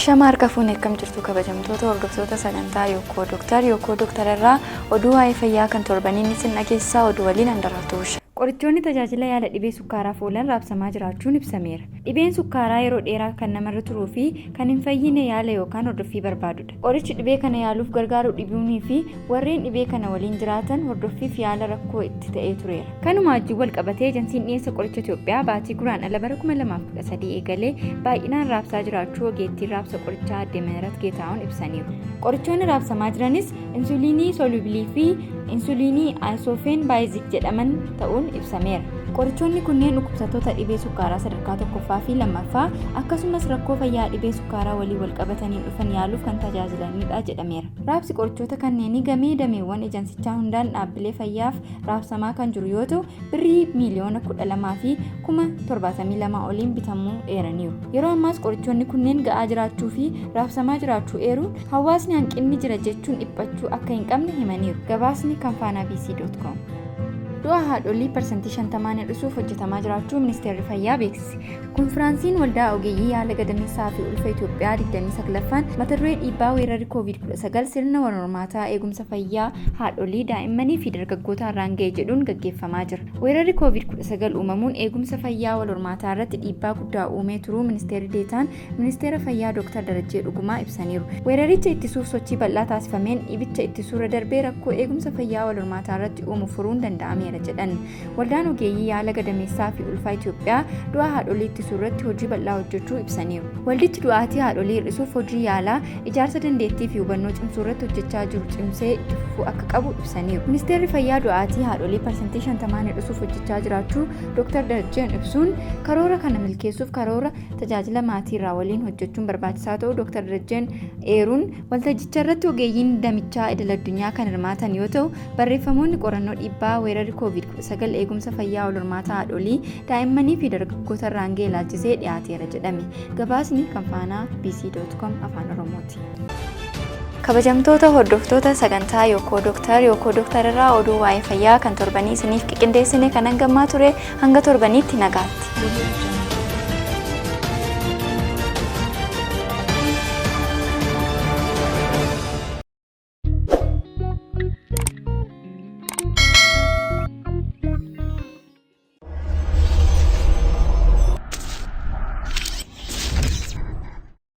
Ashama harkafuun akkam jirtu kabajamtoota hordoftoota sagantaa Yookoo Dooktararraa oduu waa'ee fayyaa kan torbaniin isin dhageessaa oduu waliin handaratuush. Qorichoonni tajaajila yaala dhibee sukkaaraa oolan raabsamaa jiraachuun ibsameera. Dhibeen sukkaaraa yeroo dheeraa kan namarra turuu fi kan hin fayyine yaala yookaan hordoffii barbaadudha. Qorichi dhibee kana yaaluuf gargaaru dhibuunii fi warreen dhibee kana waliin jiraatan hordoffiif yaala rakkoo itti ta'ee tureera. Kanuma wajjin wal qabatee ejensiin dhiyeessa qoricha Itoophiyaa baatii guraandhala bara 2013 eegalee baay'inaan raabsaa jiraachuu ogeettiin raabsa qorichaa Aadde ምህረት Geetahuun ibsaniiru. Qorichoonni raabsamaa jiranis insuliinii solubilii fi insuliinii ayisoofeen baayizik jedhaman ta'uun ibsameera. Qorichoonni kunneen dhukkubsattoota dhibee sukkaaraa sadarkaa tokkoffaa fi lammaffaa akkasumas rakkoo fayyaa dhibee sukkaaraa walii wal qabataniin dhufan yaaluuf kan tajaajilanidha jedhameera. Raabsi qorichoota kanneenii gamee dameewwan ejansichaa hundaan dhaabbilee fayyaaf raabsamaa kan jiru yoo ta'u birrii miliyoona 12 fi 72,000 oliin bitamuu eeraniiru. Yeroo ammaas qorichoonni kunneen ga'aa jiraachuu fi raabsamaa jiraachuu eeruun hawaasni hanqinni jira jechuun dhiphachuu akka hin qabne himaniiru. Gabaasni kan faanabc.com. Du'a haadholii persentii 50 hir'isuuf hojjetamaa jiraachuu ministeerri fayyaa beeksise. Konfiraansiin waldaa ogeeyyii yaala gadameessaa fi ulfa Itoophiyaa 29ffaan mata duree dhiibbaa weerarri COVID-19 sirna walhormaataa eegumsa fayyaa haadholii daa'immanii fi dargaggoota irraan ga'e jedhuun gaggeeffamaa jira. Weerarri COVID-19 uumamuun eegumsa fayyaa walhormaataa irratti dhiibbaa guddaa uumee turuu ministeerri deetaan ministeera fayyaa Dr. Darajjee Dhugumaa ibsaniiru. Weeraricha ittisuuf sochii bal'aa taasifameen dhibicha ittisuurra darbee rakkoo eegumsa fayyaa walhormaataa irratti uumu furuun danda'ameera. Waldaan ogeeyyii yaala gadameessaa fi ulfaa Itoophiyaa du'a haadholii ittisuu irratti hojii bal'aa hojjechuu ibsaniiru. Waldichi du'aatii haadholii hir'isuuf hojii yaalaa ijaarsa dandeettii fi hubannoo cimsuu irratti hojjechaa jiru cimsee itti fufuu akka qabu ibsaniiru. Ministeerri fayyaa du'aatii haadholii persentii 50 hir'isuuf hojjechaa jiraachuu Dr. Darajjeen ibsuun karoora kana milkeessuuf karoora tajaajila maatii irraa waliin hojjechuun barbaachisaa ta'uu Dr. Darajjeen eeruun waltajjicha irratti ogeeyyiin damichaa idil-addunyaa kan hirmaatan yoo ta'u barreeffamoonni qorannoo dhiibbaa weerarri COVID-19 eegumsa fayyaa walhormaataa haadholii daa'immanii fi dargaggoota irraan ga'e ilaalchisee dhiyaateera jedhame. Gabaasni kan faanabc.com afaan Oromooti. Kabajamtoota hordoftoota sagantaa Yookoo Dooktararraa oduu waa'ee fayyaa kan torbanii isiniif qindeessine kan hangamaa ture hanga torbaniitti nagaatti.